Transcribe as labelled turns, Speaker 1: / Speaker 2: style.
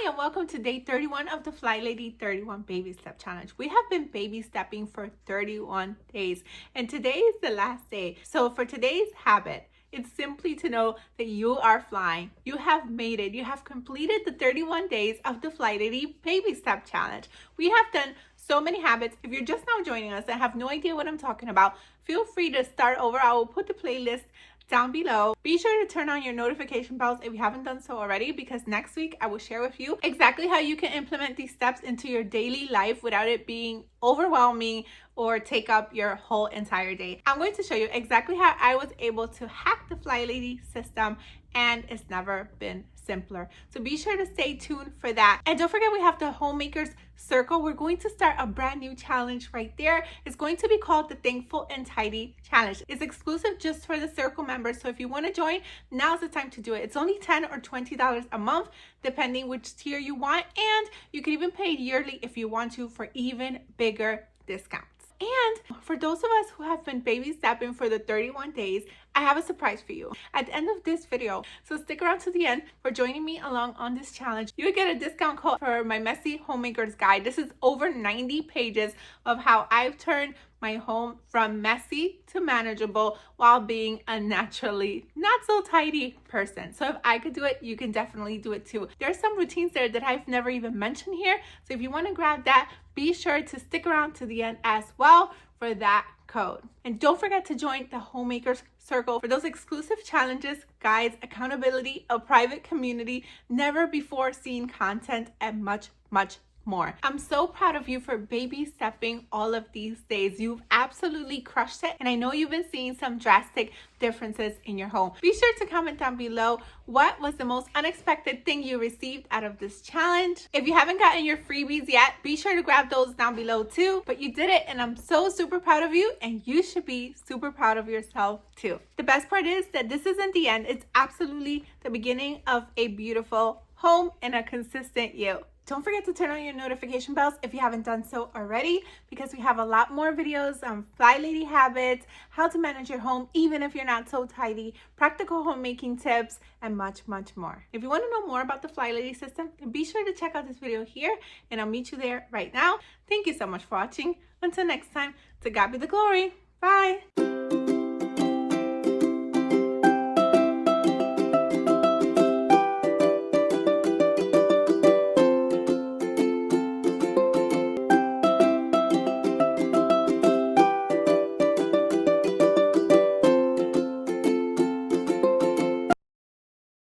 Speaker 1: and welcome to day 31 of the FlyLady 31 Baby Step Challenge. We have been baby stepping for 31 days and today is the last day. So for today's habit, it's simply to know that you are flying. You have made it. You have completed the 31 days of the FlyLady Baby Step Challenge. We have done so many habits. If you're just now joining us and have no idea what I'm talking about, feel free to start over. I will put the playlist down below. Be sure to turn on your notification bells if you haven't done so already, because next week I will share with you exactly how you can implement these steps into your daily life without it being overwhelming or take up your whole entire day. I'm going to show you exactly how I was able to hack the FlyLady system, and it's never been simpler. So be sure to stay tuned for that. And don't forget, we have the Homemakers Circle. We're going to start a brand new challenge right there. It's going to be called the Thankful and Tidy Challenge. It's exclusive just for the Circle members. So if you want to join, now's the time to do it. It's only $10 or $20 a month, depending which tier you want. And you can even pay yearly if you want to for even bigger discounts. And for those of us who have been baby stepping for the 31 days, I have a surprise for you at the end of this video. So stick around to the end for joining me along on this challenge. You will get a discount code for my messy homemaker's guide. This is over 90 pages of how I've turned my home from messy to manageable while being a naturally not so tidy person. So if I could do it, you can definitely do it too. There are some routines there that I've never even mentioned here. So if you want to grab that, be sure to stick around to the end as well for that code. And don't forget to join the Homemakers Circle for those exclusive challenges, guides, accountability, a private community, never before seen content, and much, much more. I'm so proud of you for baby stepping all of these days. You've absolutely crushed it, and I know you've been seeing some drastic differences in your home. Be sure to comment down below what was the most unexpected thing you received out of this challenge. If you haven't gotten your freebies yet, be sure to grab those down below too. But you did it, and I'm so super proud of you, and you should be super proud of yourself too. The best part is that this isn't the end. It's absolutely the beginning of a beautiful home and a consistent you. Don't forget to turn on your notification bells if you haven't done so already, because we have a lot more videos on FlyLady habits, how to manage your home even if you're not so tidy, practical homemaking tips, and much, much more. If you want to know more about the FlyLady system, then be sure to check out this video here, and I'll meet you there right now. Thank you so much for watching. Until next time, to God be the glory. Bye.